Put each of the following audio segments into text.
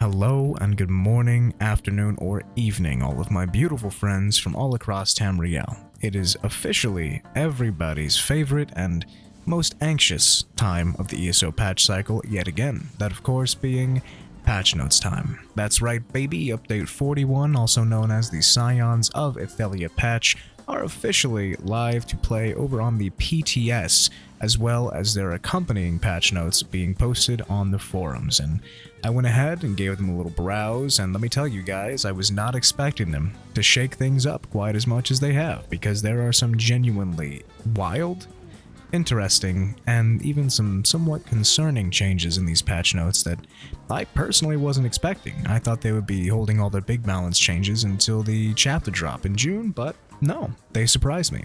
Hello and good morning, afternoon, or evening, all of my beautiful friends from all across Tamriel. It is officially everybody's favorite and most anxious time of the ESO patch cycle yet again, that of course being patch notes time. That's right baby, update 41, also known as the Scions of Ithelia patch, are officially live to play over on the PTS, as well as their accompanying patch notes being posted on the forums. And I went ahead and gave them a little browse, and let me tell you guys, I was not expecting them to shake things up quite as much as they have, because there are some genuinely wild, interesting, and even some somewhat concerning changes in these patch notes that I personally wasn't expecting. I thought they would be holding all their big balance changes until the chapter drop in June, but no, they surprised me.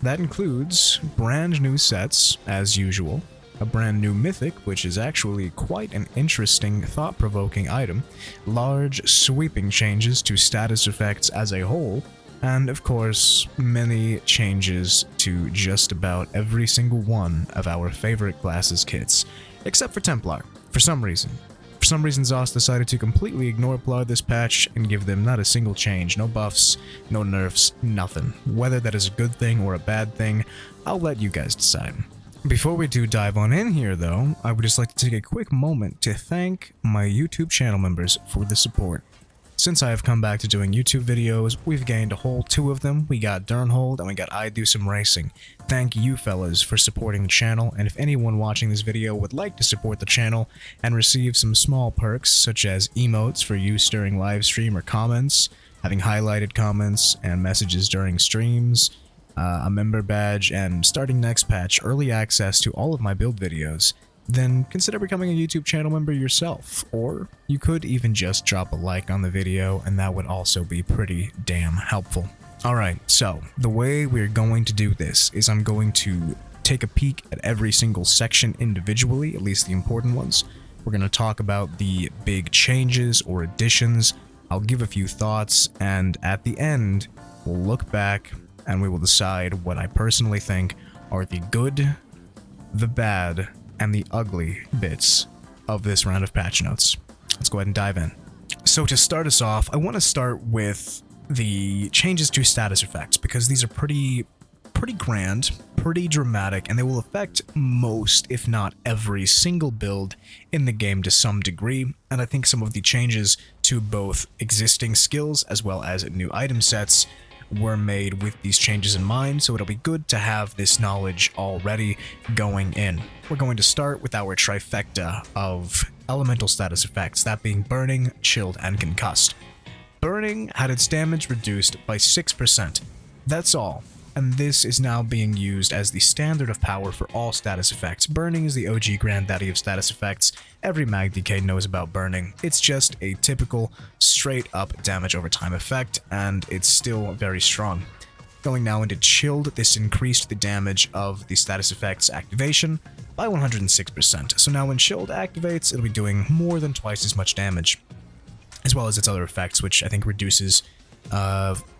That includes brand new sets, as usual, a brand new Mythic, which is actually quite an interesting, thought-provoking item, large, sweeping changes to status effects as a whole, and of course, many changes to just about every single one of our favorite classes' kits, except for Templar, for some reason. For some reason, ZOS decided to completely ignore Plar this patch and give them not a single change, no buffs, no nerfs, nothing. Whether that is a good thing or a bad thing, I'll let you guys decide. Before we do dive on in here though, I would just like to take a quick moment to thank my YouTube channel members for the support. Since I have come back to doing YouTube videos, we've gained a whole 2 of them. We got Durnhold and we got I Do Some Racing. Thank you fellas for supporting the channel, and if anyone watching this video would like to support the channel and receive some small perks such as emotes for use during live stream or comments, having highlighted comments and messages during streams, a member badge, and starting next patch early access to all of my build videos, then consider becoming a YouTube channel member yourself, or you could even just drop a like on the video and that would also be pretty damn helpful. Alright, so the way we're going to do this is I'm going to take a peek at every single section individually, at least the important ones. We're going to talk about the big changes or additions, I'll give a few thoughts, and at the end, we'll look back and we will decide what I personally think are the good, the bad, and the ugly bits of this round of patch notes. Let's go ahead and dive in. So to start us off, I want to start with the changes to status effects, because these are pretty grand, pretty dramatic, and they will affect most, if not every single build in the game to some degree, and I think some of the changes to both existing skills as well as new item sets were made with these changes in mind, so it'll be good to have this knowledge already going in. We're going to start with our trifecta of elemental status effects, that being Burning, Chilled, and Concussed. Burning had its damage reduced by 6%. That's all, and this is now being used as the standard of power for all status effects. Burning is the OG granddaddy of status effects. Every mag DK knows about Burning. It's just a typical straight up damage over time effect, and it's still very strong. Going now into Chilled, this increased the damage of the status effects activation by 106%. So now when Chilled activates, it'll be doing more than twice as much damage, as well as its other effects, which I think reduces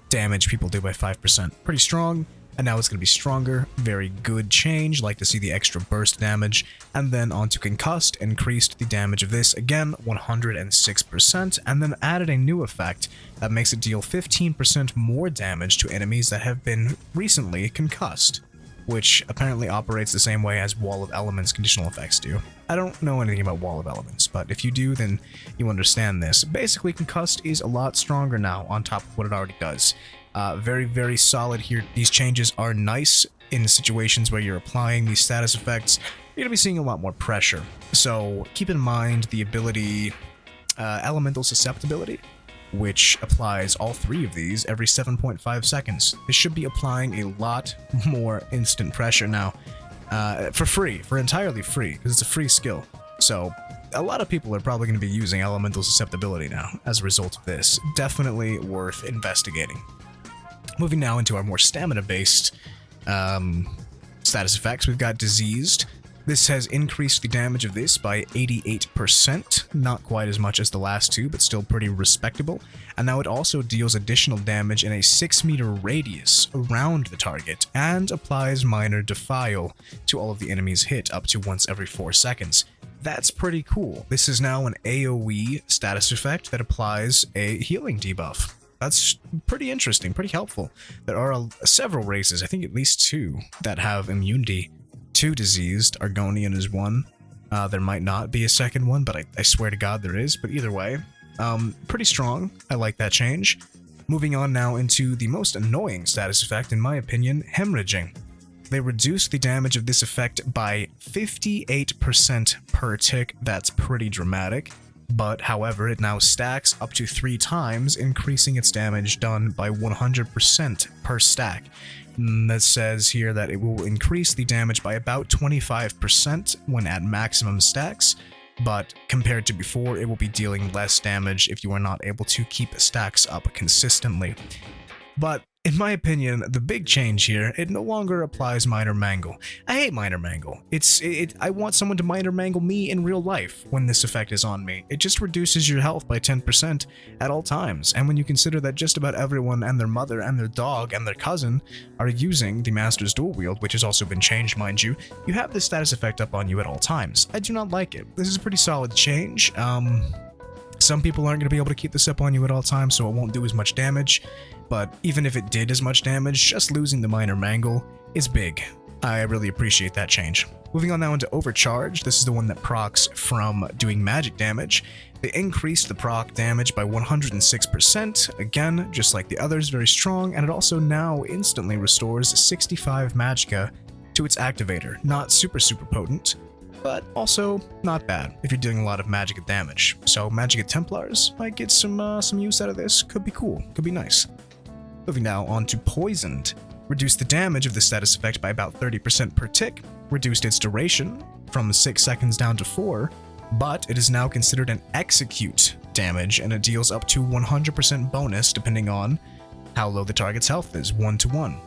damage people do by 5%. Pretty strong, and now it's going to be stronger. Very good change, like to see the extra burst damage. And then onto Concussed, increased the damage of this again 106%, and then added a new effect that makes it deal 15% more damage to enemies that have been recently concussed, which apparently operates the same way as Wall of Elements conditional effects do. I don't know anything about Wall of Elements, but if you do, then you understand this. Basically, Concussed is a lot stronger now on top of what it already does. Very, very solid here. These changes are nice in situations where you're applying these status effects. You're going to be seeing a lot more pressure. So keep in mind the ability Elemental Susceptibility, which applies all 3 of these every 7.5 seconds. This should be applying a lot more instant pressure now, for free, for entirely free, because it's a free skill. So a lot of people are probably going to be using Elemental Susceptibility now as a result of this. Definitely worth investigating. Moving now into our more stamina-based status effects, we've got Diseased. This has increased the damage of this by 88%, not quite as much as the last 2, but still pretty respectable. And now it also deals additional damage in a 6-meter radius around the target, and applies minor defile to all of the enemies hit up to once every 4 seconds. that's pretty cool. This is now an AoE status effect that applies a healing debuff. That's pretty interesting, pretty helpful. There are several races, I think at least 2, that have immunity to diseased. Argonian is one. There might not be a second one, but I swear to God there is. But either way, pretty strong. I like that change. Moving on now into the most annoying status effect, in my opinion, hemorrhaging. They reduce the damage of this effect by 58% per tick. That's pretty dramatic. But, however, it now stacks up to 3 times, increasing its damage done by 100% per stack. That says here that it will increase the damage by about 25% when at maximum stacks, but compared to before, it will be dealing less damage if you are not able to keep stacks up consistently. But in my opinion, the big change here, it no longer applies Minor Mangle. I hate Minor Mangle. I want someone to Minor Mangle me in real life when this effect is on me. It just reduces your health by 10% at all times, and when you consider that just about everyone and their mother and their dog and their cousin are using the Master's Dual Wield, which has also been changed, mind you, you have this status effect up on you at all times. I do not like it. This is a pretty solid change. Some people aren't going to be able to keep this up on you at all times, so it won't do as much damage. But even if it did as much damage, just losing the Minor Mangle is big. I really appreciate that change. Moving on now into Overcharge, this is the one that procs from doing magic damage. They increased the proc damage by 106%, again, just like the others, very strong, and it also now instantly restores 65 magicka to its activator. Not super potent, but also not bad if you're doing a lot of magicka damage. So Magicka Templars might get some use out of this. Could be cool, could be nice. Moving now on to Poisoned. Reduced the damage of the status effect by about 30% per tick, reduced its duration from 6 seconds down to 4, but it is now considered an execute damage, and it deals up to 100% bonus depending on how low the target's health is, 1-to-1.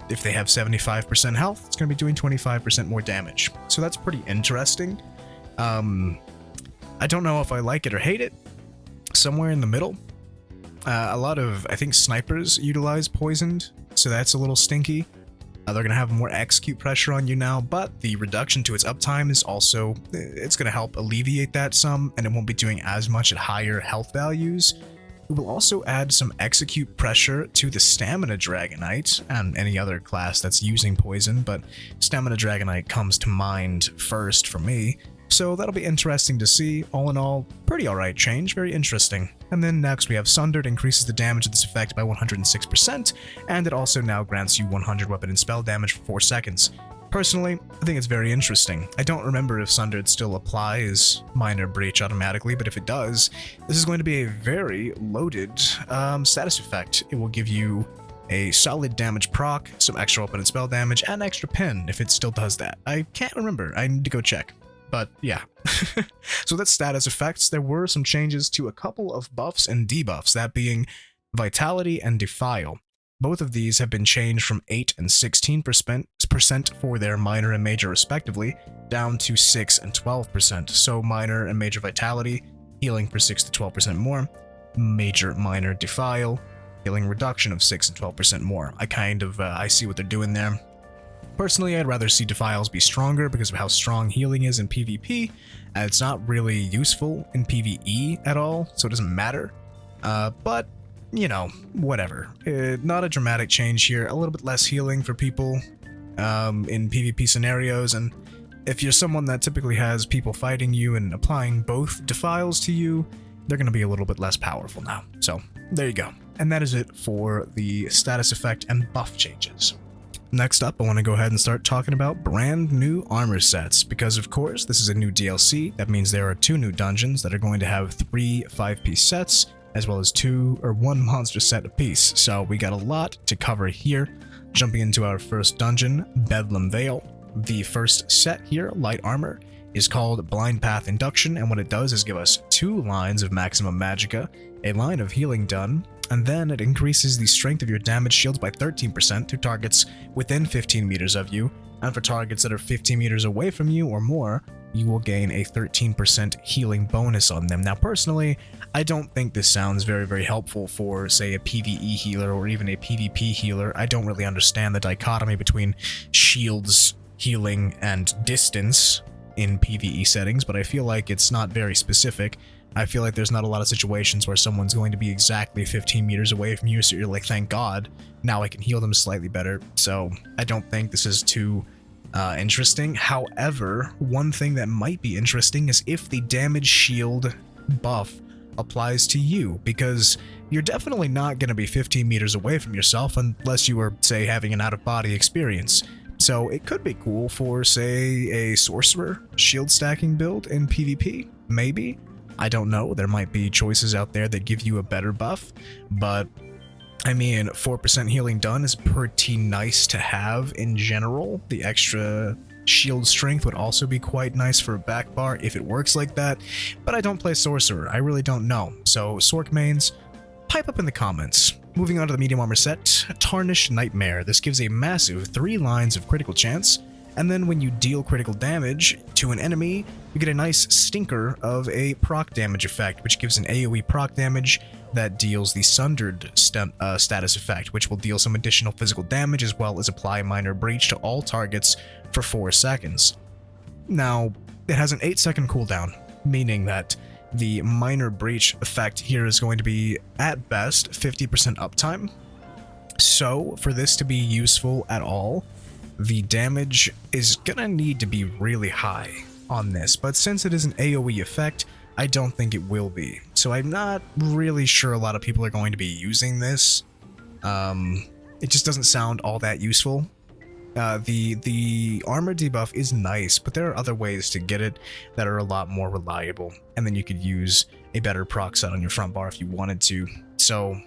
If they have 75% health, it's going to be doing 25% more damage. So that's pretty interesting. I don't know if I like it or hate it. Somewhere in the middle. A lot of, I think, snipers utilize Poisoned, so that's a little stinky. They're going to have more execute pressure on you now, but the reduction to its uptime is also, it's going to help alleviate that some, and it won't be doing as much at higher health values. It will also add some execute pressure to the Stamina Dragonknight, and any other class that's using Poison, but Stamina Dragonknight comes to mind first for me. So that'll be interesting to see. All in all, pretty alright change, very interesting. And then next we have Sundered, increases the damage of this effect by 106%, and it also now grants you 100 weapon and spell damage for 4 seconds. Personally, I think it's very interesting. I don't remember if Sundered still applies Minor Breach automatically, but if it does, this is going to be a very loaded status effect. It will give you a solid damage proc, some extra weapon and spell damage, and extra pen if it still does that. I can't remember, I need to go check. But yeah, so that's status effects. There were some changes to a couple of buffs and debuffs, that being Vitality and Defile. Both of these have been changed from 8 and 16% for their minor and major respectively, down to 6 and 12%. So minor and major Vitality, healing for 6 to 12% more. Major minor Defile, healing reduction of 6 and 12% more. I see what they're doing there. Personally, I'd rather see Defiles be stronger because of how strong healing is in PvP, and it's not really useful in PvE at all, so it doesn't matter. But, you know, whatever. Not a dramatic change here, a little bit less healing for people in PvP scenarios, and if you're someone that typically has people fighting you and applying both Defiles to you, they're going to be a little bit less powerful now. So, there you go. And that is it for the status effect and buff changes. Next up, I want to go ahead and start talking about brand new armor sets, because of course this is a new DLC. That means there are 2 new dungeons that are going to have 3 5-piece sets, as well as 1 monster set apiece. So we got a lot to cover here. Jumping into our first dungeon, Bedlam Vale. The first set here, light armor, is called Blind Path Induction, and what it does is give us 2 lines of maximum magicka, a line of healing done, and then it increases the strength of your damage shields by 13% to targets within 15 meters of you, and for targets that are 15 meters away from you or more, you will gain a 13% healing bonus on them. Now personally, I don't think this sounds very helpful for, say, a PvE healer or even a PvP healer. I don't really understand the dichotomy between shields, healing, and distance in PvE settings, but I feel like it's not very specific. I feel like there's not a lot of situations where someone's going to be exactly 15 meters away from you, so you're like, thank God, now I can heal them slightly better. So I don't think this is too interesting. However, one thing that might be interesting is if the damage shield buff applies to you, because you're definitely not going to be 15 meters away from yourself unless you were, say, having an out-of-body experience. So it could be cool for, say, a Sorcerer shield stacking build in PvP, maybe? I don't know, there might be choices out there that give you a better buff, but I mean, 4% healing done is pretty nice to have in general. The extra shield strength would also be quite nice for a back bar if it works like that, but I don't play Sorcerer, I really don't know. So, Sorc mains, pipe up in the comments. Moving on to the medium armor set, Tarnished Nightmare. This gives a massive 3 lines of critical chance, and then when you deal critical damage to an enemy, you get a nice stinker of a proc damage effect, which gives an AoE proc damage that deals the Sundered status effect, which will deal some additional physical damage as well as apply minor breach to all targets for 4 seconds. Now, it has an 8-second cooldown, meaning that the minor breach effect here is going to be, at best, 50% uptime. So, for this to be useful at all, the damage is gonna need to be really high on this, but since it is an AoE effect, I don't think it will be. So I'm not really sure a lot of people are going to be using this. It just doesn't sound all that useful. The armor debuff is nice, but there are other ways to get it that are a lot more reliable, and then you could use a better proc set on your front bar if you wanted to. So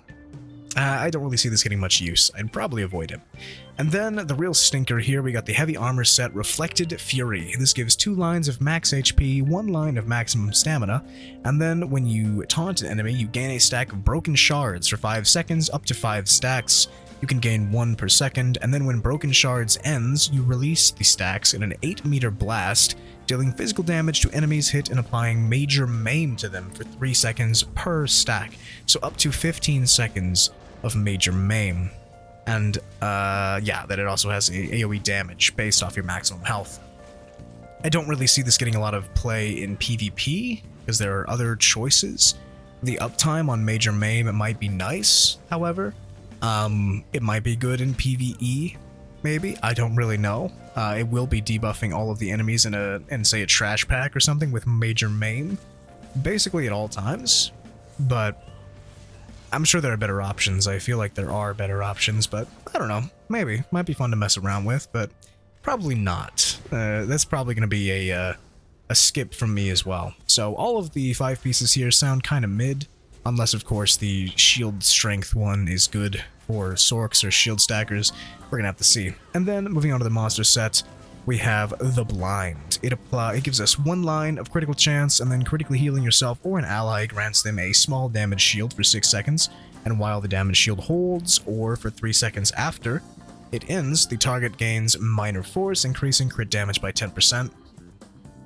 I don't really see this getting much use. I'd probably avoid it. And then the real stinker here, we got the heavy armor set Reflected Fury. This gives 2 lines of max HP, 1 line of maximum stamina, and then when you taunt an enemy, you gain a stack of broken shards for 5 seconds, up to 5 stacks. You can gain 1 per second, and then when broken shards ends, you release the stacks in an 8-meter blast, dealing physical damage to enemies hit and applying major maim to them for 3 seconds per stack, so up to 15 seconds of major maim. And yeah, that it also has a AoE damage based off your maximum health. I don't really see this getting a lot of play in PvP, because there are other choices. The uptime on major maim, it might be nice, however. It might be good in PvE, maybe, I don't really know. It will be debuffing all of the enemies in say a trash pack or something with major maim, basically at all times, but I'm sure there are better options. I feel like there are better options, but I don't know, maybe, might be fun to mess around with, but probably not. That's probably going to be a skip from me as well. So all of the 5 pieces here sound kind of mid, unless of course the shield strength one is good for Sorcs or shield stackers. We're gonna have to see. And then moving on to the monster set, we have the Blind. It gives us 1 line of critical chance, and then critically healing yourself or an ally grants them a small damage shield for 6 seconds, and while the damage shield holds, or for 3 seconds after it ends, the target gains minor force, increasing crit damage by 10%.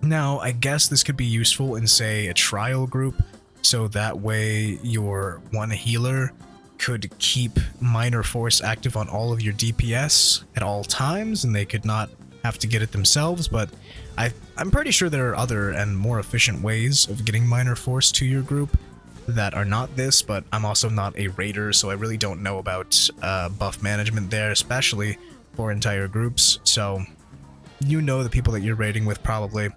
Now, I guess this could be useful in, say, a trial group, so that way your one healer could keep minor force active on all of your DPS at all times, and they could not have to get it themselves, but I'm pretty sure there are other and more efficient ways of getting minor force to your group that are not this, but I'm also not a raider, so I really don't know about buff management there, especially for entire groups, so you know the people that you're raiding with probably.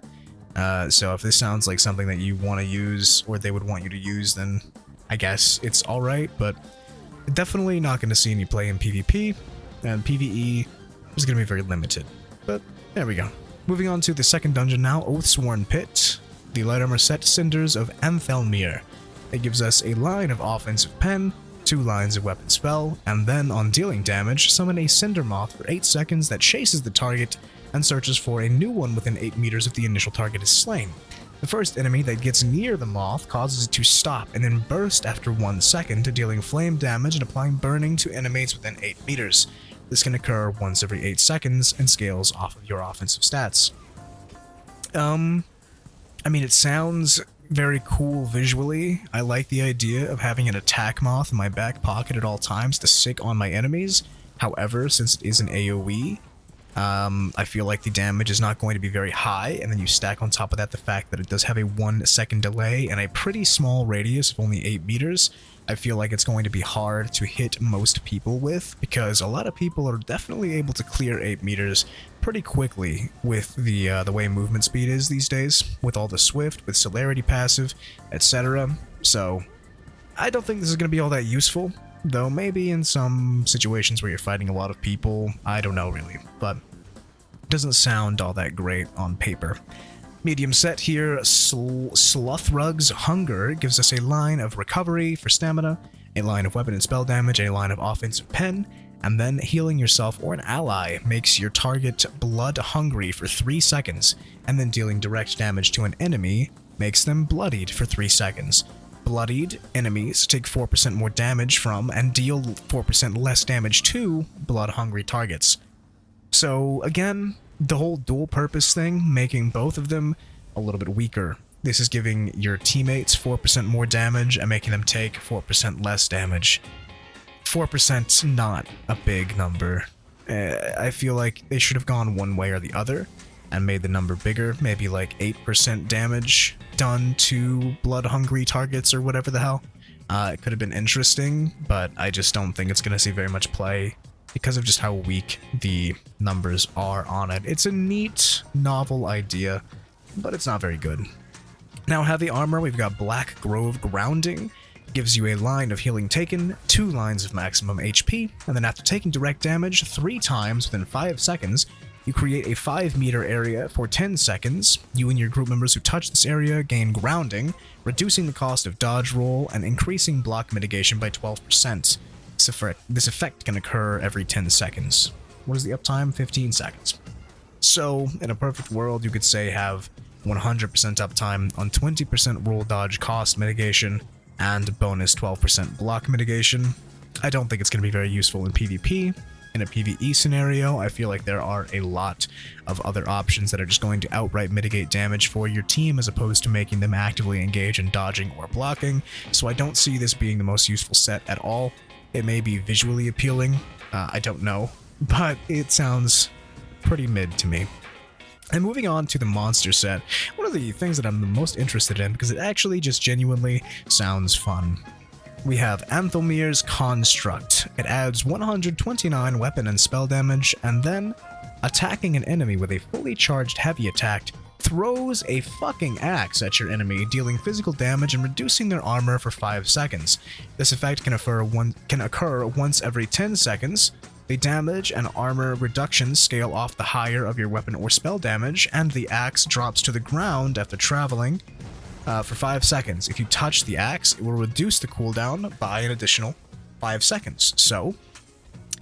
So if this sounds like something that you want to use, or they would want you to use, then I guess it's alright, but definitely not going to see any play in PvP, and PvE is going to be very limited. But there we go. Moving on to the second dungeon now, Oathsworn Pit. The light armor set Cinders of Anthelmere. It gives us a line of offensive pen, 2 lines of weapon spell, and then on dealing damage, summon a Cinder Moth for 8 seconds that chases the target and searches for a new one within 8 meters if the initial target is slain. The first enemy that gets near the moth causes it to stop and then burst after 1 second, dealing flame damage and applying burning to enemies within 8 meters. This can occur once every 8 seconds and scales off of your offensive stats. I mean, it sounds very cool visually. I like the idea of having an attack moth in my back pocket at all times to sick on my enemies. However, since it is an AoE, I feel like the damage is not going to be very high, and then you stack on top of that the fact that it does have a 1-second delay and a pretty small radius of only 8 meters. I feel like it's going to be hard to hit most people with, because a lot of people are definitely able to clear 8 meters pretty quickly with the way movement speed is these days, with all the Swift, with Celerity passive, etc. So I don't think this is going to be all that useful, though maybe in some situations where you're fighting a lot of people. I don't know really, but it doesn't sound all that great on paper. Medium set here, Slothrug's Hunger gives us a line of recovery for stamina, a line of weapon and spell damage, a line of offensive pen, and then healing yourself or an ally makes your target blood hungry for 3 seconds, and then dealing direct damage to an enemy makes them bloodied for 3 seconds. Bloodied enemies take 4% more damage from and deal 4% less damage to blood-hungry targets. So again, the whole dual purpose thing, making both of them a little bit weaker. This is giving your teammates 4% more damage and making them take 4% less damage. 4%'s not a big number. I feel like they should have gone one way or the other and made the number bigger, maybe like 8% damage done to blood-hungry targets or whatever the hell. It could have been interesting, but I just don't think it's going to see very much play because of just how weak the numbers are on it. It's a neat, novel idea, but it's not very good. Now, heavy armor, we've got Black Grove Grounding. Gives you a line of healing taken, 2 lines of maximum HP, and then after taking direct damage 3 times within 5 seconds, you create a 5-meter area for 10 seconds. You and your group members who touch this area gain grounding, reducing the cost of dodge roll and increasing block mitigation by 12%. This effect can occur every 10 seconds. What is the uptime? 15 seconds. So, in a perfect world, you could say have 100% uptime on 20% roll dodge cost mitigation and bonus 12% block mitigation. I don't think it's going to be very useful in PvP. In a PvE scenario, I feel like there are a lot of other options that are just going to outright mitigate damage for your team as opposed to making them actively engage in dodging or blocking, so I don't see this being the most useful set at all. It may be visually appealing, I don't know, but it sounds pretty mid to me. And moving on to the monster set, one of the things that I'm the most interested in because it actually just genuinely sounds fun. We have Anthelmir's Construct. It adds 129 weapon and spell damage, and then, attacking an enemy with a fully charged heavy attack, throws a fucking axe at your enemy, dealing physical damage and reducing their armor for 5 seconds. This effect can occur once every 10 seconds. The damage and armor reductions scale off the higher of your weapon or spell damage, and the axe drops to the ground after traveling for 5 seconds. If you touch the axe, it will reduce the cooldown by an additional 5 seconds. So,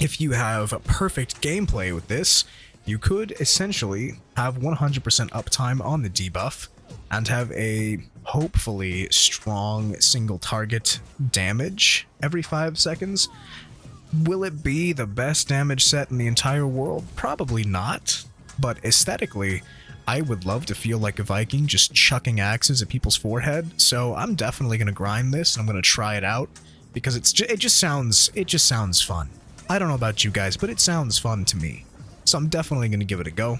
if you have perfect gameplay with this, you could essentially have 100% uptime on the debuff and have a hopefully strong single target damage every 5 seconds. Will it be the best damage set in the entire world? Probably not, but aesthetically, I would love to feel like a Viking just chucking axes at people's forehead, so I'm definitely going to grind this and I'm going to try it out because it just sounds fun. I don't know about you guys, but it sounds fun to me. So I'm definitely going to give it a go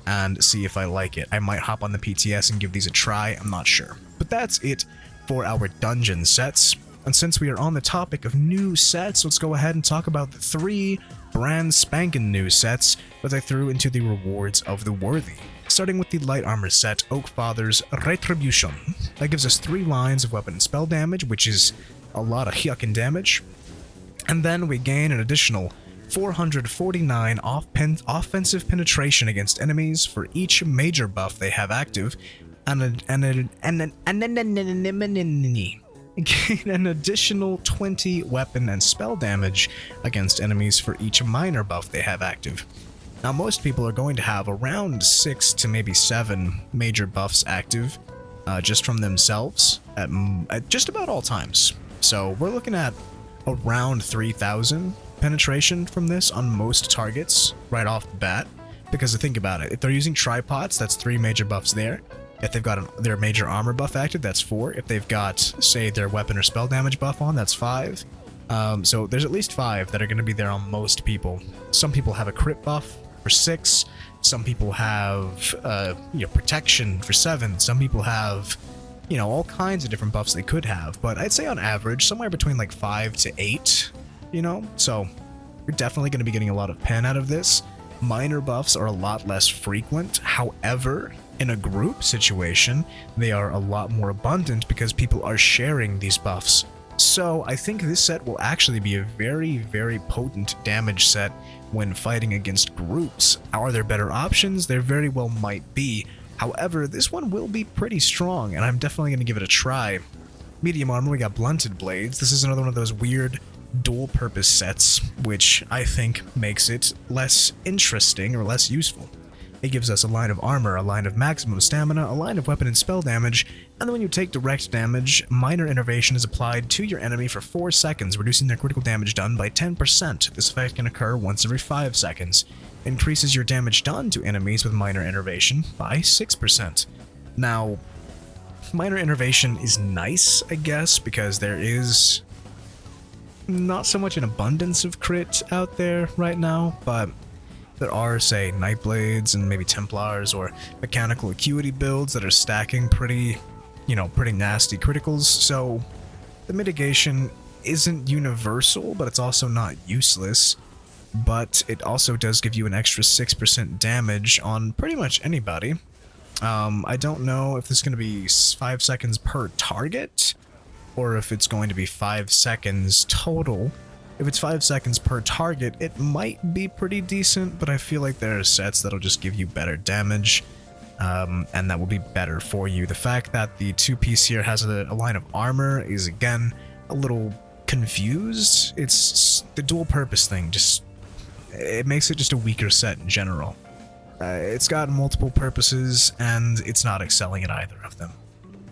and see if I like it. I might hop on the PTS and give these a try, I'm not sure. But that's it for our dungeon sets. And since we are on the topic of new sets, let's go ahead and talk about the 3 brand spankin' new sets that I threw into the rewards of the worthy. Starting with the light armor set, Oakfather's Retribution. That gives us 3 lines of weapon and spell damage, which is a lot of yuckin' damage. And then we gain an additional 449 offensive penetration against enemies for each major buff they have active, and gain an additional 20 weapon and spell damage against enemies for each minor buff they have active. Now, most people are going to have around 6 to maybe 7 major buffs active just from themselves at just about all times. So we're looking at around 3,000 penetration from this on most targets right off the bat. Because think about it, if they're using tripods, that's 3 major buffs there. If they've got their major armor buff active, that's 4. If they've got, say, their weapon or spell damage buff on, that's 5. So there's at least 5 that are going to be there on most people. Some people have a crit buff, for 6. Some people have, protection for 7. Some people have, all kinds of different buffs they could have. But I'd say on average, somewhere between like 5 to 8, So you're definitely going to be getting a lot of pen out of this. Minor buffs are a lot less frequent. However, in a group situation, they are a lot more abundant because people are sharing these buffs. So I think this set will actually be a very, very potent damage set when fighting against groups. Are there better options? There very well might be. However, this one will be pretty strong, and I'm definitely going to give it a try. Medium armor, we got blunted blades. This is another one of those weird dual purpose sets, which I think makes it less interesting or less useful. It gives us a line of armor, a line of maximum stamina, a line of weapon and spell damage, and then when you take direct damage, minor innervation is applied to your enemy for 4 seconds, reducing their critical damage done by 10%. This effect can occur once every 5 seconds. Increases your damage done to enemies with minor innervation by 6%. Now, minor innervation is nice, I guess, because there is not so much an abundance of crit out there right now, but there are, say, Nightblades and maybe Templars or mechanical acuity builds that are stacking pretty nasty criticals, so the mitigation isn't universal, but it's also not useless. But it also does give you an extra 6% damage on pretty much anybody. I don't know if this is going to be 5 seconds per target, or if it's going to be 5 seconds total. If it's 5 seconds per target, it might be pretty decent, but I feel like there are sets that'll just give you better damage, and that will be better for you. The fact that the 2-piece here has a line of armor is, again, a little confused. It's the dual purpose thing, it makes it just a weaker set in general. It's got multiple purposes, and it's not excelling at either of them.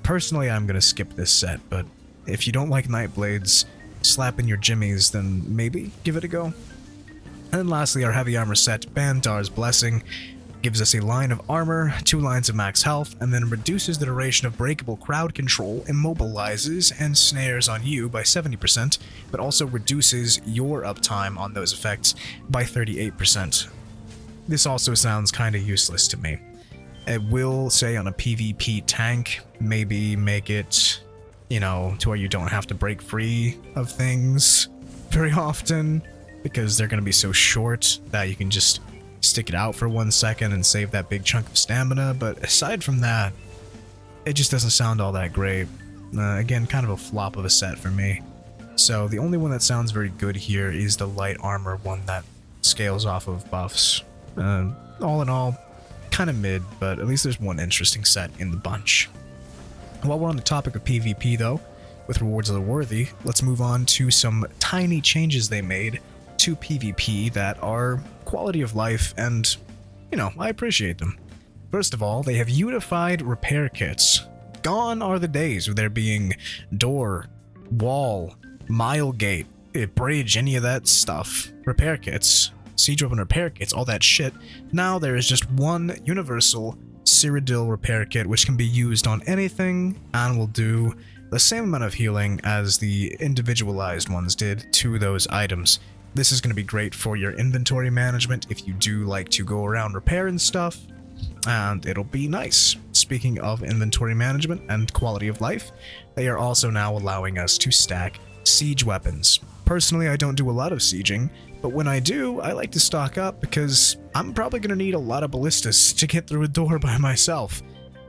Personally, I'm going to skip this set, but if you don't like Nightblades slapping your jimmies, then maybe give it a go. And then lastly, our heavy armor set, Bandar's Blessing, gives us a line of armor, 2 lines of max health, and then reduces the duration of breakable crowd control, immobilizes, and snares on you by 70%, but also reduces your uptime on those effects by 38%. This also sounds kinda useless to me. It will, say, on a PvP tank, maybe make it, to where you don't have to break free of things very often, because they're going to be so short that you can just stick it out for 1 second and save that big chunk of stamina. But aside from that, it just doesn't sound all that great. Again, kind of a flop of a set for me. So the only one that sounds very good here is the light armor one that scales off of buffs. All in all, kind of mid, but at least there's one interesting set in the bunch. While we're on the topic of PvP though, with rewards of the worthy, let's move on to some tiny changes they made to PvP that are quality of life, and, I appreciate them. First of all, they have unified repair kits. Gone are the days of there being door, wall, mile gate, bridge, any of that stuff. Repair kits, siege weapon repair kits, all that shit. Now there is just one universal Cyrodiil repair kit, which can be used on anything and will do the same amount of healing as the individualized ones did to those items. This is going to be great for your inventory management if you do like to go around repairing stuff, and it'll be nice. Speaking of inventory management and quality of life, they are also now allowing us to stack siege weapons. Personally, I don't do a lot of sieging, but when I do, I like to stock up because I'm probably going to need a lot of ballistas to get through a door by myself.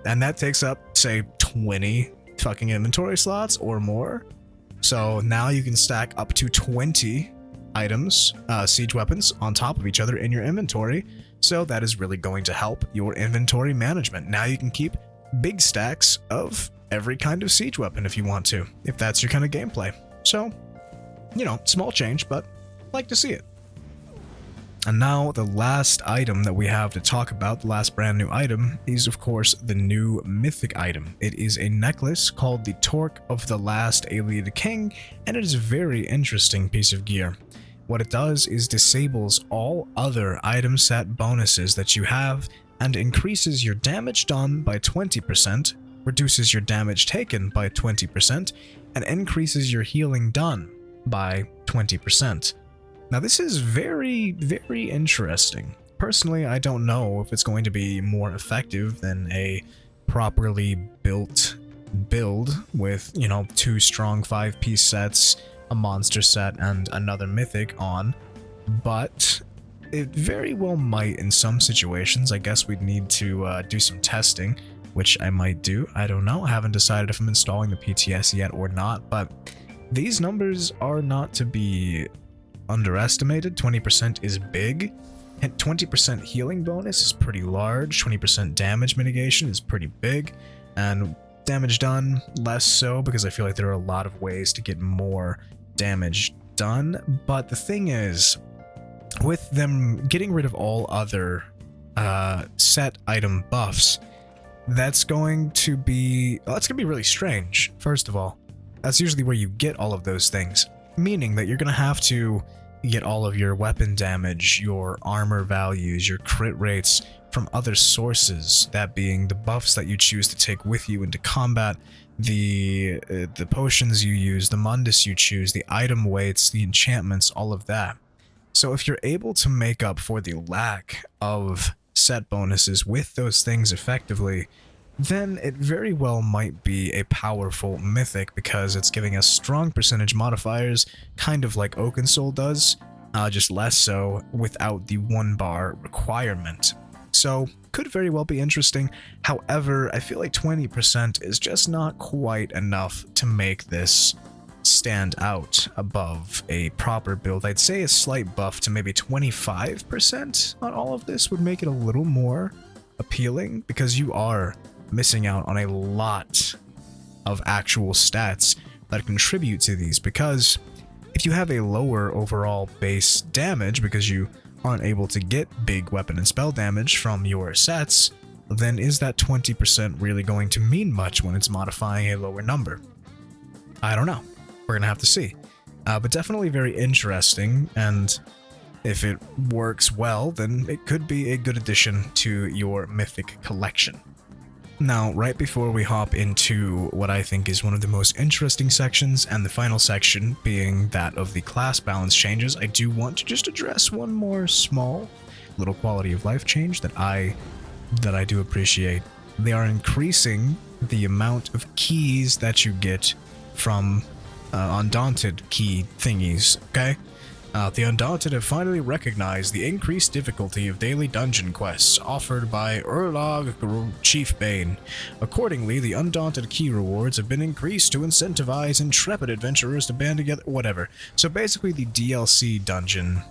And that takes up, say, 20 fucking inventory slots or more. So now you can stack up to 20 items, siege weapons, on top of each other in your inventory. So that is really going to help your inventory management. Now you can keep big stacks of every kind of siege weapon if you want to, if that's your kind of gameplay. So, small change, but like to see it. And now the last item that we have to talk about, the last brand new item, is of course the new Mythic item. It is a necklace called the Torque of the Last Alien King, and it is a very interesting piece of gear. What it does is disables all other item set bonuses that you have and increases your damage done by 20%, reduces your damage taken by 20%, and increases your healing done by 20%. Now this is very, very interesting. personally, I don't know if it's going to be more effective than a properly built build with, you know, 2 strong 5-piece sets, a monster set, and another mythic on, but it very well might in some situations. I guess we'd need to do some testing, which I might do. I don't know. I haven't decided if I'm installing the PTS yet or not, but these numbers are not to be underestimated. 20% is big, and 20% healing bonus is pretty large. 20% damage mitigation is pretty big, and damage done less so, because I feel like there are a lot of ways to get more damage done. But the thing is, with them getting rid of all other set item buffs, that's going to be really strange. First of all, that's usually where you get all of those things, meaning that you're going to have to get all of your weapon damage, your armor values, your crit rates from other sources, that being the buffs that you choose to take with you into combat, the potions you use, the mundus you choose, the item weights, the enchantments, all of that. So if you're able to make up for the lack of set bonuses with those things effectively, then it very well might be a powerful mythic, because it's giving us strong percentage modifiers, kind of like Oakensoul does, just less so without the 1-bar requirement. So, could very well be interesting. However, I feel like 20% is just not quite enough to make this stand out above a proper build. I'd say a slight buff to maybe 25% on all of this would make it a little more appealing, because you are missing out on a lot of actual stats that contribute to these. Because if you have a lower overall base damage because you aren't able to get big weapon and spell damage from your sets, then is that 20% really going to mean much when it's modifying a lower number? I don't know. We're gonna have to see. But definitely very interesting, and if it works well, then it could be a good addition to your Mythic collection. Now, right before we hop into what I think is one of the most interesting sections, and the final section being that of the class balance changes, I do want to just address one more small little quality of life change that I do appreciate. They are increasing the amount of keys that you get from Undaunted Key thingies, okay? The Undaunted have finally recognized the increased difficulty of daily dungeon quests offered by Urlog Chiefbane. Accordingly, the Undaunted Key rewards have been increased to incentivize intrepid adventurers to band together, whatever. So basically the DLC dungeon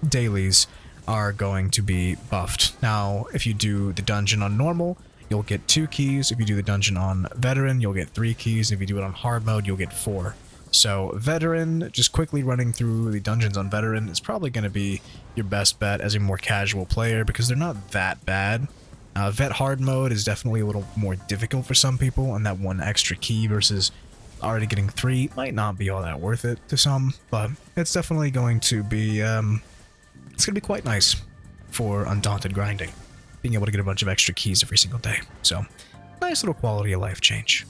dailies are going to be buffed. Now, if you do the dungeon on normal, you'll get 2 keys. If you do the dungeon on veteran, you'll get 3 keys. If you do it on hard mode, you'll get 4. So veteran, just quickly running through the dungeons on veteran is probably going to be your best bet as a more casual player, because they're not that bad. Vet hard mode is definitely a little more difficult for some people, and that 1 extra key versus already getting 3 might not be all that worth it to some, but it's definitely going to be, it's going to be quite nice for Undaunted grinding, being able to get a bunch of extra keys every single day. So, nice little quality of life change.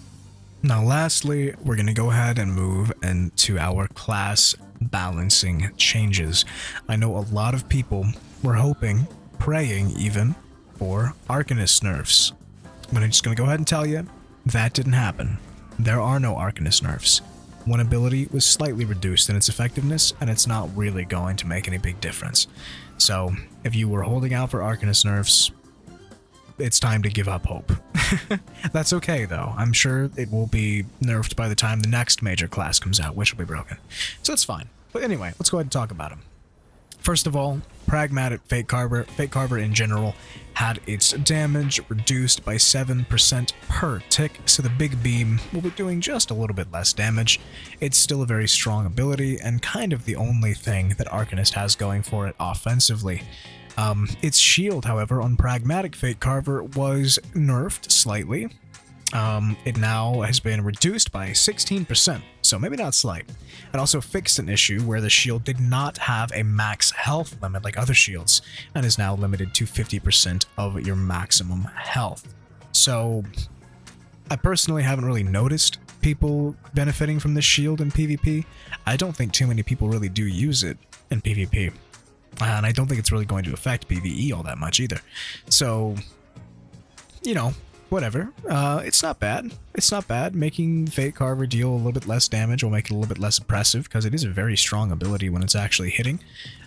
Now lastly, we're going to go ahead and move into our class balancing changes. I know a lot of people were hoping, praying even, for Arcanist nerfs. But I'm just going to go ahead and tell you, that didn't happen. There are no Arcanist nerfs. One ability was slightly reduced in its effectiveness, and it's not really going to make any big difference. So, if you were holding out for Arcanist nerfs, it's time to give up hope. That's okay, though. I'm sure it will be nerfed by the time the next major class comes out, which will be broken. So it's fine. But anyway, let's go ahead and talk about them. First of all, Pragmatic Fate Carver. Fate Carver in general had its damage reduced by 7% per tick, so the big beam will be doing just a little bit less damage. It's still a very strong ability, and kind of the only thing that Arcanist has going for it offensively. Its shield, however, on Pragmatic Fate Carver was nerfed slightly. It now has been reduced by 16%, so maybe not slight. It also fixed an issue where the shield did not have a max health limit like other shields, and is now limited to 50% of your maximum health. So, I personally haven't really noticed people benefiting from this shield in PvP. I don't think too many people really do use it in PvP. And I don't think it's really going to affect PvE all that much either. So, you know, whatever. It's not bad. It's not bad. Making Fate Carver deal a little bit less damage will make it a little bit less oppressive, because it is a very strong ability when it's actually hitting.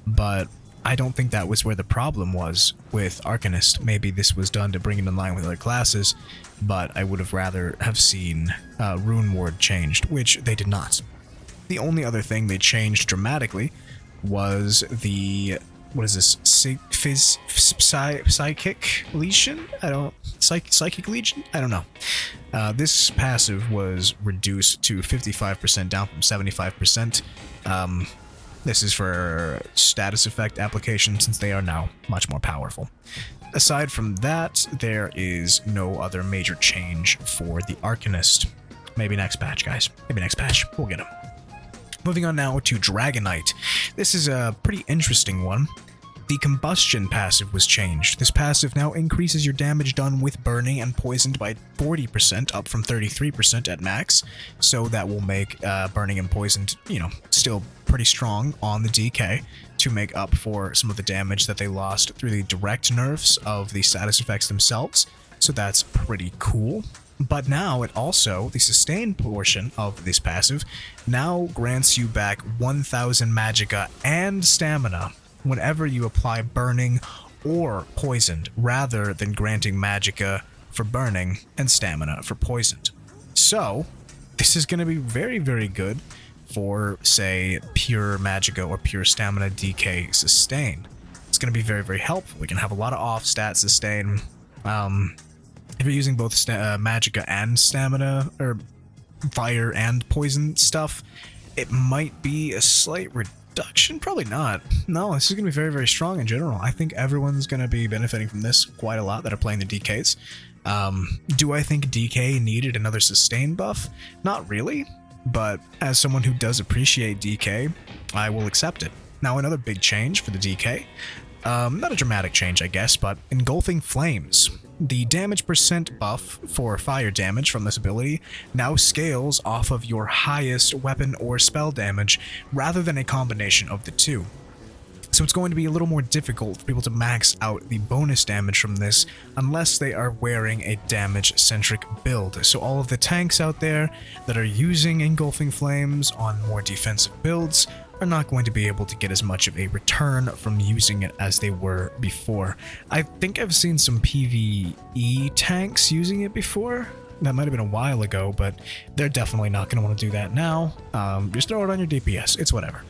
But I don't think that was where the problem was with Arcanist. Maybe this was done to bring it in line with other classes, but I would have rather have seen Rune Ward changed, which they did not. The only other thing they changed dramatically was the, what is this, Psychic Legion? Psychic Legion? I don't know. This passive was reduced to 55%, down from 75%. This is for status effect applications, since they are now much more powerful. Aside from that, there is no other major change for the Arcanist. Maybe next patch, guys. Maybe next patch. We'll get him. Moving on now to Dragonknight. This is a pretty interesting one. The Combustion passive was changed. This passive now increases your damage done with burning and poisoned by 40%, up from 33% at max. So that will make burning and poisoned, you know, still pretty strong on the DK to make up for some of the damage that they lost through the direct nerfs of the status effects themselves. So that's pretty cool. But now it also, the sustain portion of this passive, now grants you back 1000 magicka and stamina whenever you apply burning or poisoned, rather than granting magicka for burning and stamina for poisoned. So this is going to be very, very good for, say, pure magicka or pure stamina DK sustain. It's going to be very, very helpful. We can have a lot of off-stat sustain. If you're using both magicka and stamina, or fire and poison stuff, it might be a slight reduction. Probably not. No, this is going to be very, very strong in general. I think everyone's going to be benefiting from this quite a lot that are playing the DKs. Do I think DK needed another sustain buff? Not really, but as someone who does appreciate DK, I will accept it. Now, another big change for the DK. Not a dramatic change, I guess, but Engulfing Flames. The damage percent buff for fire damage from this ability now scales off of your highest weapon or spell damage, rather than a combination of the two. So it's going to be a little more difficult for people to max out the bonus damage from this unless they are wearing a damage-centric build. So all of the tanks out there that are using Engulfing Flames on more defensive builds are not going to be able to get as much of a return from using it as they were before. I think I've seen some PvE tanks using it before. That might have been a while ago, but they're definitely not going to want to do that now. Just throw it on your DPS. It's whatever.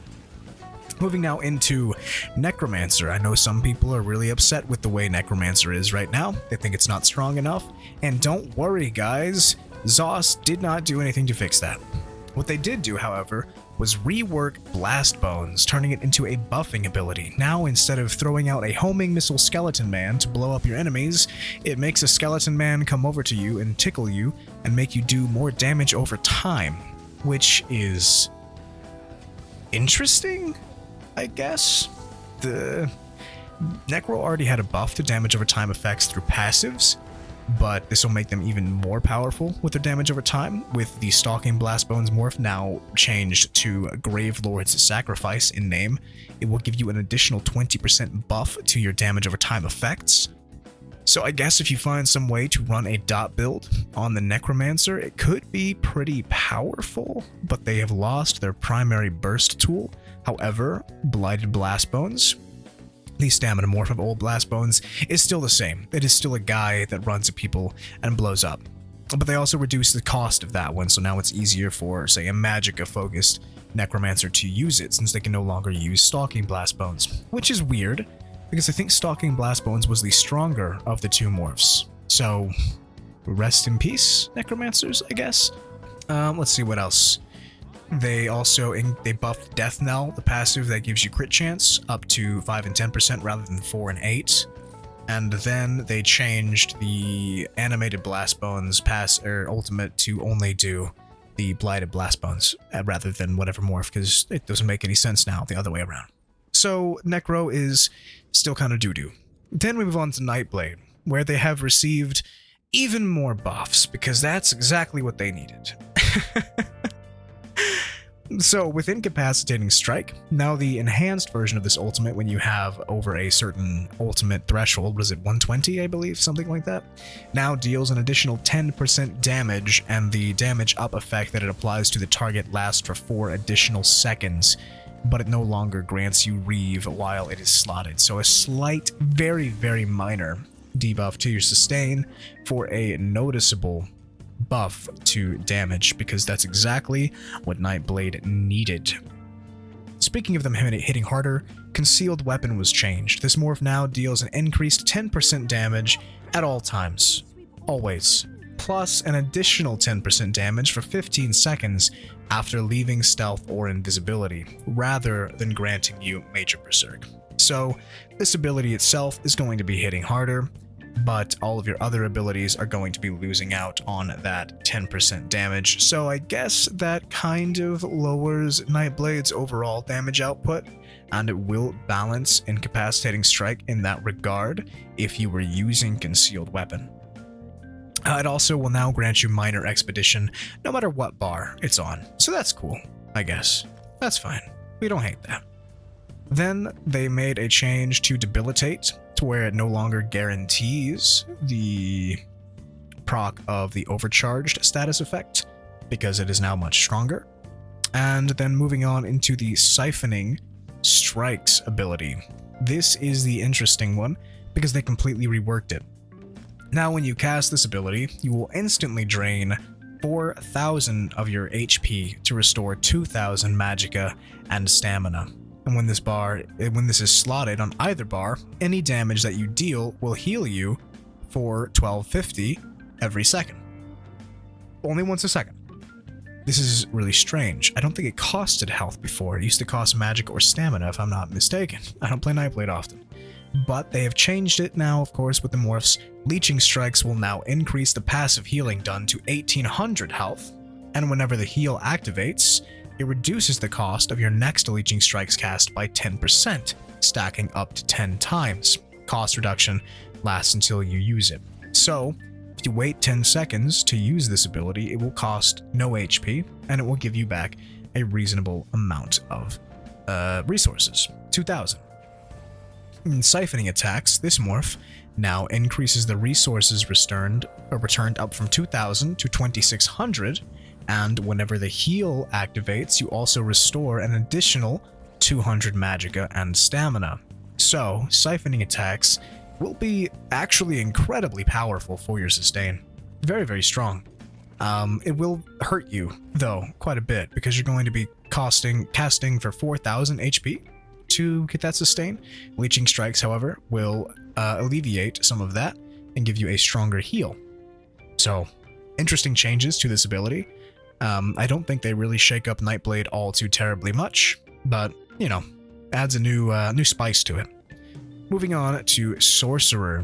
Moving now into Necromancer. I know some people are really upset with the way Necromancer is right now. They think it's not strong enough. And don't worry, guys. ZOS did not do anything to fix that. What they did do, however, was rework Blast Bones, turning it into a buffing ability. Now, instead of throwing out a homing missile skeleton man to blow up your enemies, it makes a skeleton man come over to you and tickle you and make you do more damage over time, which is interesting, I guess. The Necro already had a buff to damage over time effects through passives, but this will make them even more powerful with their damage over time, with the Stalking Blast Bones morph now changed to Gravelord's Sacrifice in name. It will give you an additional 20% buff to your damage over time effects. So I guess if you find some way to run a dot build on the Necromancer, it could be pretty powerful, but they have lost their primary burst tool. However, Blighted Blast Bones, the stamina morph of old Blast Bones, is still the same. It is still a guy that runs at people and blows up. But they also reduce the cost of that one, so now it's easier for, say, a Magicka-focused Necromancer to use it, since they can no longer use Stalking Blast Bones. Which is weird, because I think Stalking Blast Bones was the stronger of the two morphs. So, rest in peace, Necromancers, I guess? Let's see what else. They also they buffed Death Knell, the passive that gives you crit chance, up to 5 and 10% rather than 4 and 8. And then they changed the animated Blast Bones ultimate to only do the Blighted Blast Bones rather than whatever morph, because it doesn't make any sense now the other way around. So Necro is still kind of doo-doo. Then we move on to Nightblade, where they have received even more buffs, because that's exactly what they needed. So with Incapacitating Strike, now the enhanced version of this ultimate, when you have over a certain ultimate threshold, was it 120, I believe, something like that, now deals an additional 10% damage, and the damage up effect that it applies to the target lasts for 4 additional seconds, but it no longer grants you Reave while it is slotted. So a slight, very, very minor debuff to your sustain for a noticeable buff to damage, because that's exactly what Nightblade needed. Speaking of them hitting harder, Concealed Weapon was changed. This morph now deals an increased 10% damage at all times, always, plus an additional 10% damage for 15 seconds after leaving stealth or invisibility, rather than granting you Major Berserk. So this ability itself is going to be hitting harder, but all of your other abilities are going to be losing out on that 10% damage. So I guess that kind of lowers Nightblade's overall damage output, and it will balance Incapacitating Strike in that regard if you were using Concealed Weapon. It also will now grant you Minor Expedition no matter what bar it's on. So that's cool, I guess. That's fine. We don't hate that. Then they made a change to Debilitate, to where it no longer guarantees the proc of the Overcharged status effect, because it is now much stronger. And then moving on into the Siphoning Strikes ability. This is the interesting one, because they completely reworked it. Now when you cast this ability, you will instantly drain 4,000 of your HP to restore 2,000 Magicka and Stamina. And when this is slotted on either bar, any damage that you deal will heal you for 1250 every second. Only once a second. This is really strange. I don't think it costed health before. It used to cost magic or stamina, if I'm not mistaken. I don't play Nightblade often. But they have changed it now, of course, with the morphs. Leeching Strikes will now increase the passive healing done to 1800 health, and whenever the heal activates, it reduces the cost of your next Leeching Strikes cast by 10%, stacking up to 10 times. Cost reduction lasts until you use it. So, if you wait 10 seconds to use this ability, it will cost no HP, and it will give you back a reasonable amount of resources, 2,000. In Siphoning attacks, this morph now increases the resources returned up from 2,000 to 2,600, and whenever the heal activates, you also restore an additional 200 Magicka and Stamina. So, Siphoning attacks will be actually incredibly powerful for your sustain. Very, very strong. It will hurt you, though, quite a bit, because you're going to be casting for 4,000 HP to get that sustain. Leeching Strikes, however, will alleviate some of that and give you a stronger heal. So, interesting changes to this ability. I don't think they really shake up Nightblade all too terribly much, but, you know, adds a new spice to it. Moving on to Sorcerer.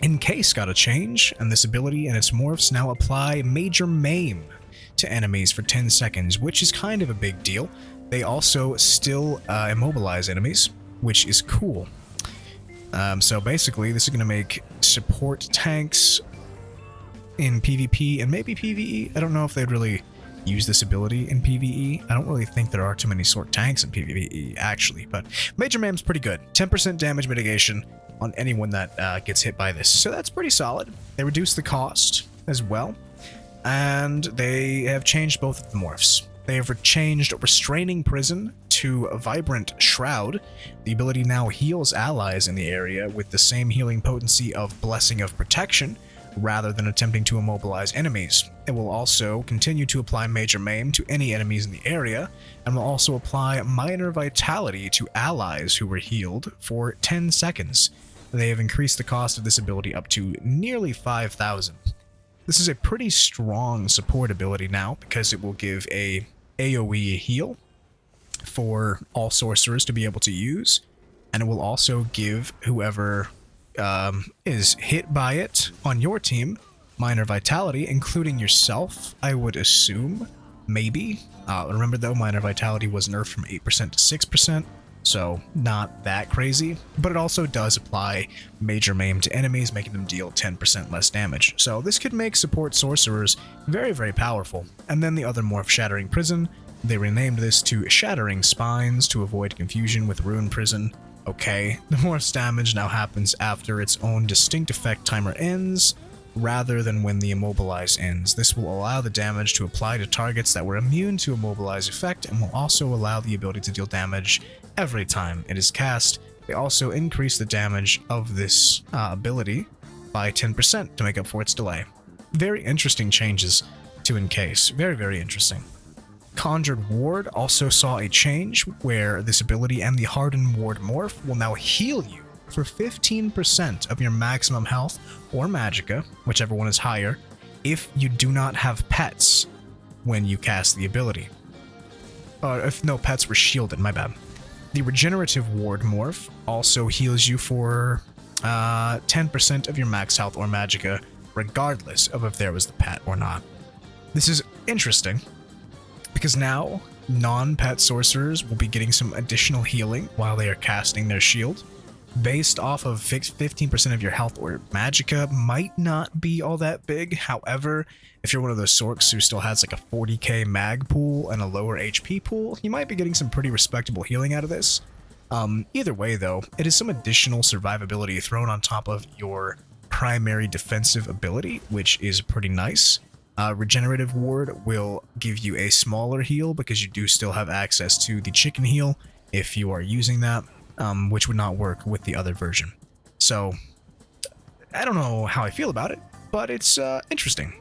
Encase got a change, and this ability and its morphs now apply Major Maim to enemies for 10 seconds, which is kind of a big deal. They also still immobilize enemies, which is cool. So basically, this is going to make support tanks in PvP and maybe PvE. I don't know if they'd really use this ability in PvE. I don't really think there are too many sword tanks in PvE, actually, but Major Maim's pretty good. 10% damage mitigation on anyone that gets hit by this, so that's pretty solid. They reduce the cost as well, and they have changed both of the morphs. They have changed Restraining Prison to Vibrant Shroud. The ability now heals allies in the area with the same healing potency of Blessing of Protection, rather than attempting to immobilize enemies. It will also continue to apply Major Maim to any enemies in the area, and will also apply Minor Vitality to allies who were healed for 10 seconds. They have increased the cost of this ability up to nearly 5,000. This is a pretty strong support ability now, because it will give a AoE heal for all sorcerers to be able to use, and it will also give whoever is hit by it on your team Minor Vitality, including yourself, I would assume. Maybe. Remember though, Minor Vitality was nerfed from 8% to 6%. so not that crazy, but it also does apply Major Maim to enemies, making them deal 10% less damage. So this could make support sorcerers very, very powerful. And then the other morph, Shattering Prison, they renamed this to Shattering Spines to avoid confusion with Ruin Prison. Okay, the morph's damage now happens after its own distinct effect timer ends, rather than when the immobilize ends. This will allow the damage to apply to targets that were immune to immobilize effect, and will also allow the ability to deal damage every time it is cast. They also increase the damage of this ability by 10% to make up for its delay. Very interesting changes to Encase. Very, very interesting. Conjured Ward also saw a change where this ability and the Hardened Ward morph will now heal you for 15% of your maximum health or magicka, whichever one is higher, if you do not have pets when you cast the ability. If no pets were shielded, my bad. The Regenerative Ward morph also heals you for 10% of your max health or magicka, regardless of if there was the pet or not. This is interesting, because now non-pet sorcerers will be getting some additional healing while they are casting their shield. Based off of 15% of your health or magicka might not be all that big. However, if you're one of those sorcs who still has like a 40k mag pool and a lower HP pool, you might be getting some pretty respectable healing out of this. Either way though, it is some additional survivability thrown on top of your primary defensive ability, which is pretty nice. Regenerative Ward will give you a smaller heal because you do still have access to the chicken heal if you are using that. Which would not work with the other version. So, I don't know how I feel about it, but it's interesting.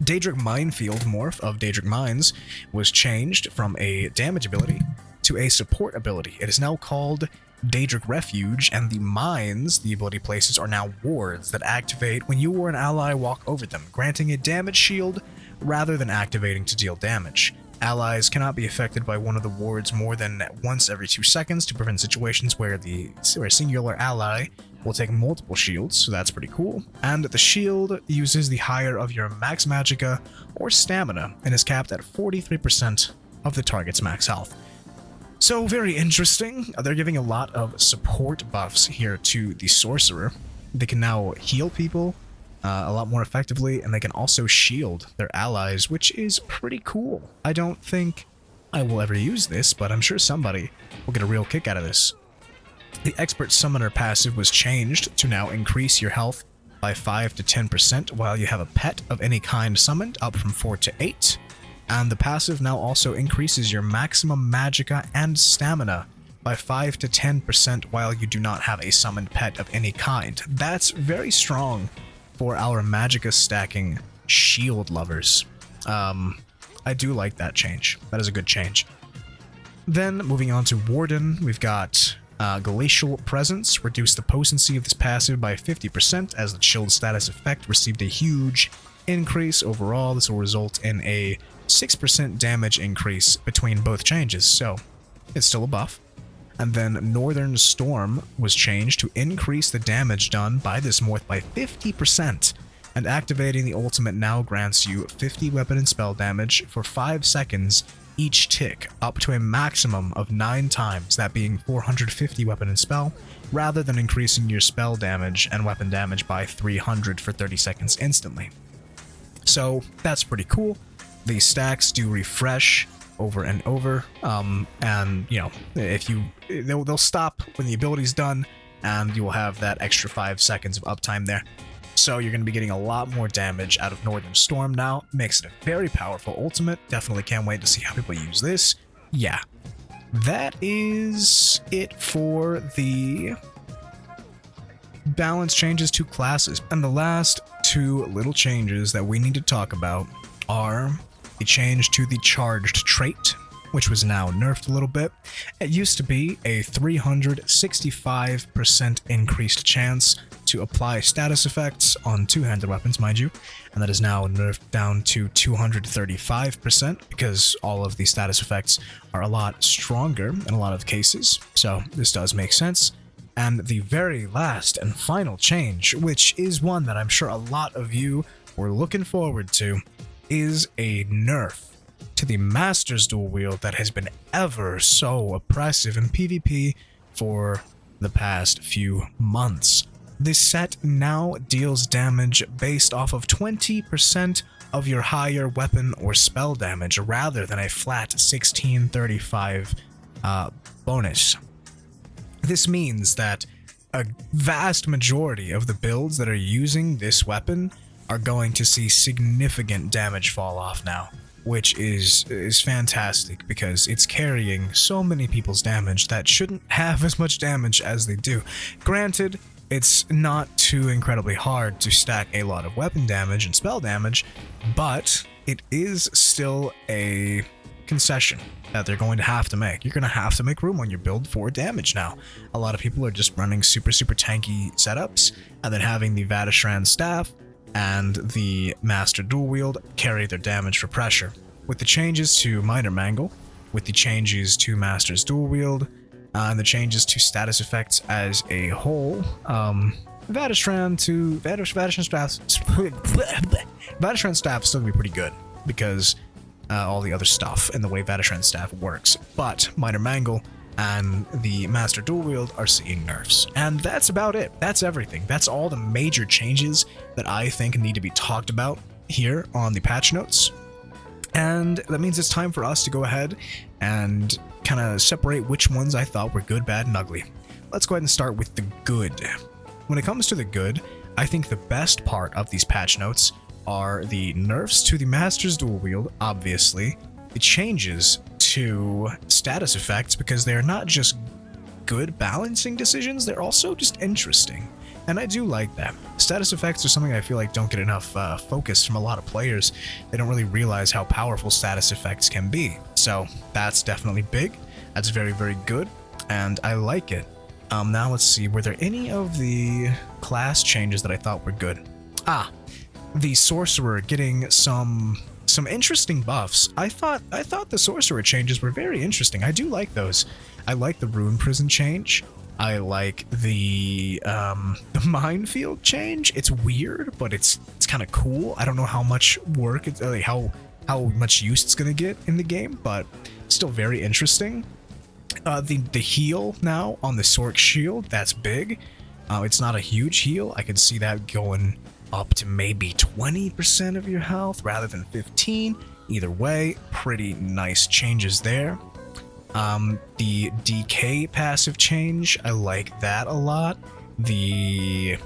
Daedric Minefield morph of Daedric Mines was changed from a damage ability to a support ability. It is now called Daedric Refuge, and the mines the ability places are now wards that activate when you or an ally walk over them, granting a damage shield rather than activating to deal damage. Allies cannot be affected by one of the wards more than once every 2 seconds to prevent situations where a singular ally will take multiple shields, so that's pretty cool. And the shield uses the higher of your max magicka or stamina and is capped at 43% of the target's max health. So very interesting. They're giving a lot of support buffs here to the sorcerer. They can now heal people a lot more effectively, and they can also shield their allies, which is pretty cool. I don't think I will ever use this, but I'm sure somebody will get a real kick out of this. The Expert Summoner passive was changed to now increase your health by 5 to 10% while you have a pet of any kind summoned, up from 4 to 8. And the passive now also increases your maximum magicka and stamina by 5 to 10% while you do not have a summoned pet of any kind. That's very strong for our magicka stacking shield lovers. I do like that change. That is a good change. Then moving on to Warden, we've got Glacial Presence. Reduce the potency of this passive by 50% as the chilled status effect received a huge increase overall. This will result in a 6% damage increase between both changes, so it's still a buff. And then Northern Storm was changed to increase the damage done by this morph by 50%, and activating the ultimate now grants you 50 weapon and spell damage for 5 seconds each tick, up to a maximum of 9 times, that being 450 weapon and spell, rather than increasing your spell damage and weapon damage by 300 for 30 seconds instantly. So that's pretty cool. The stacks do refresh over and over, and you know, if they'll stop when the ability's done, and you will have that extra 5 seconds of uptime there. So you're going to be getting a lot more damage out of Northern Storm now. Makes it a very powerful ultimate. Definitely can't wait to see how people use this. Yeah, that is it for the balance changes to classes. And the last 2 little changes that we need to talk about are the change to the charged trait, which was now nerfed a little bit. It used to be a 365% increased chance to apply status effects on two-handed weapons, mind you, and that is now nerfed down to 235% because all of the status effects are a lot stronger in a lot of cases, so this does make sense. And the very last and final change, which is one that I'm sure a lot of you were looking forward to, is a nerf to the Master's Dual Wield that has been ever so oppressive in PvP for the past few months. This set now deals damage based off of 20% of your higher weapon or spell damage rather than a flat 1635 bonus. This means that a vast majority of the builds that are using this weapon are going to see significant damage fall off now, which is fantastic because it's carrying so many people's damage that shouldn't have as much damage as they do. Granted, it's not too incredibly hard to stack a lot of weapon damage and spell damage, but it is still a concession that they're going to have to make. You're going to have to make room on your build for damage now. A lot of people are just running super tanky setups and then having the Vatashran staff and the Master Dual Wield carry their damage for pressure. With the changes to Minor Mangle, with the changes to Master's Dual Wield, and the changes to status effects as a whole, Vatashran staff is still gonna be pretty good because all the other stuff and the way Vatashran staff works. But Minor Mangle and the Master Dual Wield are seeing nerfs. And that's about it. That's everything. That's all the major changes that I think need to be talked about here on the patch notes. And that means it's time for us to go ahead and kind of separate which ones I thought were good, bad, and ugly. Let's go ahead and start with the good. When it comes to the good, I think the best part of these patch notes are the nerfs to the Master's Dual Wield, obviously, the changes to status effects because they're not just good balancing decisions, they're also just interesting. And I do like that. Status effects are something I feel like don't get enough focus from a lot of players. They don't really realize how powerful status effects can be. So that's definitely big. That's very good, and I like it. Now let's see, were there any of the class changes that I thought were good? The Sorcerer getting some interesting buffs. I thought the Sorcerer changes were very interesting. I do like those. I like the Rune Prison change. I like the Minefield change. It's weird, but it's kind of cool. I don't know how much work, how much use it's gonna get in the game, but still very interesting. The heal now on the Sorc shield, that's big. It's not a huge heal. I can see that going up to maybe 20% of your health rather than 15. Either way, pretty nice changes there. The decay passive change, I like that a lot. The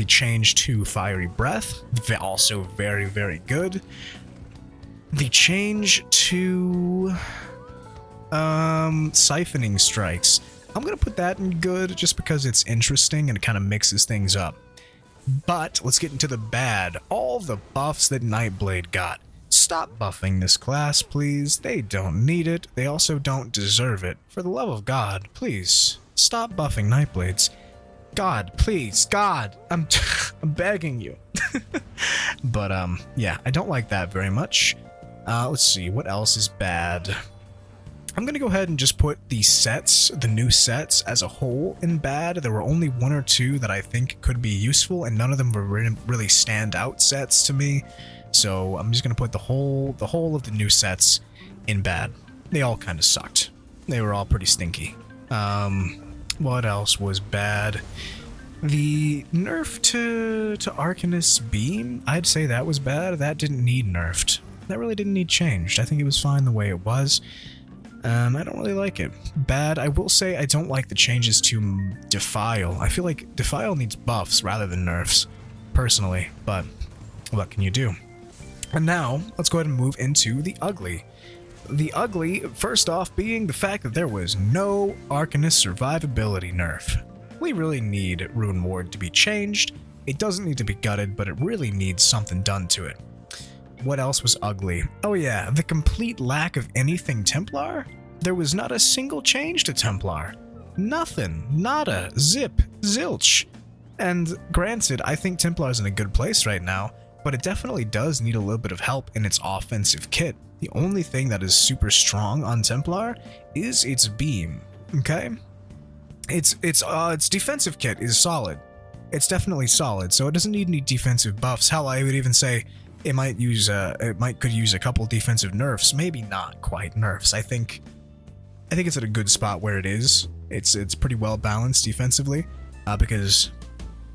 change to Fiery Breath, also very good. The change to Siphoning Strikes, I'm gonna put that in good just because it's interesting and it kind of mixes things up. But let's get into the bad. All the buffs that Nightblade got. Stop buffing this class, please. They don't need it. They also don't deserve it. For the love of God, please, stop buffing Nightblades. God, please, God, I'm begging you. But, yeah, I don't like that very much. Let's see, what else is bad? I'm gonna go ahead and just put the sets, the new sets as a whole in bad. There were only one or two that I think could be useful, and none of them were really standout sets to me. So I'm just gonna put the whole of the new sets in bad. They all kind of sucked. They were all pretty stinky. What else was bad? The nerf to Arcanist's Beam, I'd say that was bad. That didn't need nerfed. That really didn't need changed. I think it was fine the way it was. I don't really like it. Bad, I will say I don't like the changes to Defile. I feel like Defile needs buffs rather than nerfs, personally, but what can you do? And now, let's go ahead and move into the ugly. The ugly, first off, being the fact that there was no Arcanist survivability nerf. We really need Rune Ward to be changed. It doesn't need to be gutted, but it really needs something done to it. What else was ugly? Oh yeah, the complete lack of anything Templar? There was not a single change to Templar. Nothing. Nada. Zip. Zilch. And granted, I think Templar's in a good place right now, but it definitely does need a little bit of help in its offensive kit. The only thing that is super strong on Templar is its beam, okay? Its defensive kit is solid. It's definitely solid, so it doesn't need any defensive buffs. Hell, I would even say It might could use a couple defensive nerfs, maybe not quite nerfs. I think it's at a good spot where it is. It's pretty well balanced defensively, because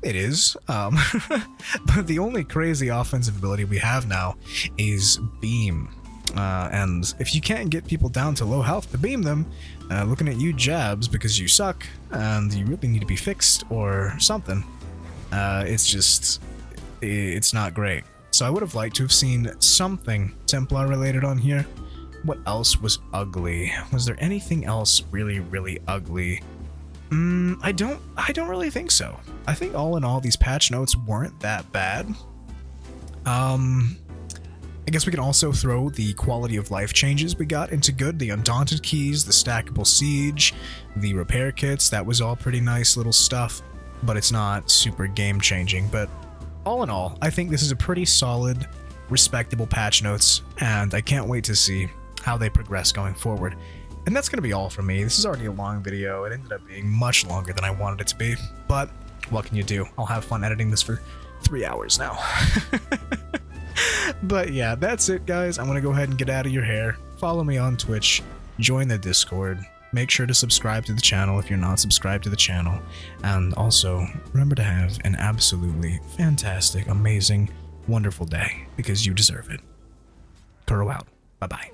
it is. But the only crazy offensive ability we have now is Beam. And if you can't get people down to low health to beam them, looking at you, Jabs, because you suck and you really need to be fixed or something. It's not great. So I would have liked to have seen something Templar related on here. What else was ugly? Was there anything else really, really ugly? I don't really think so. I think all in all, these patch notes weren't that bad. I guess we can also throw the quality of life changes we got into good. The Undaunted Keys, the stackable siege, the repair kits, that was all pretty nice little stuff, but it's not super game changing. But all in all, I think this is a pretty solid, respectable patch notes, and I can't wait to see how they progress going forward. And that's going to be all from me. This is already a long video. It ended up being much longer than I wanted it to be, but what can you do? I'll have fun editing this for 3 hours now. But yeah, that's it, guys. I'm going to go ahead and get out of your hair. Follow me on Twitch, join the Discord, make sure to subscribe to the channel if you're not subscribed to the channel, and also remember to have an absolutely fantastic, amazing, wonderful day, because you deserve it. Kuro out. Bye-bye.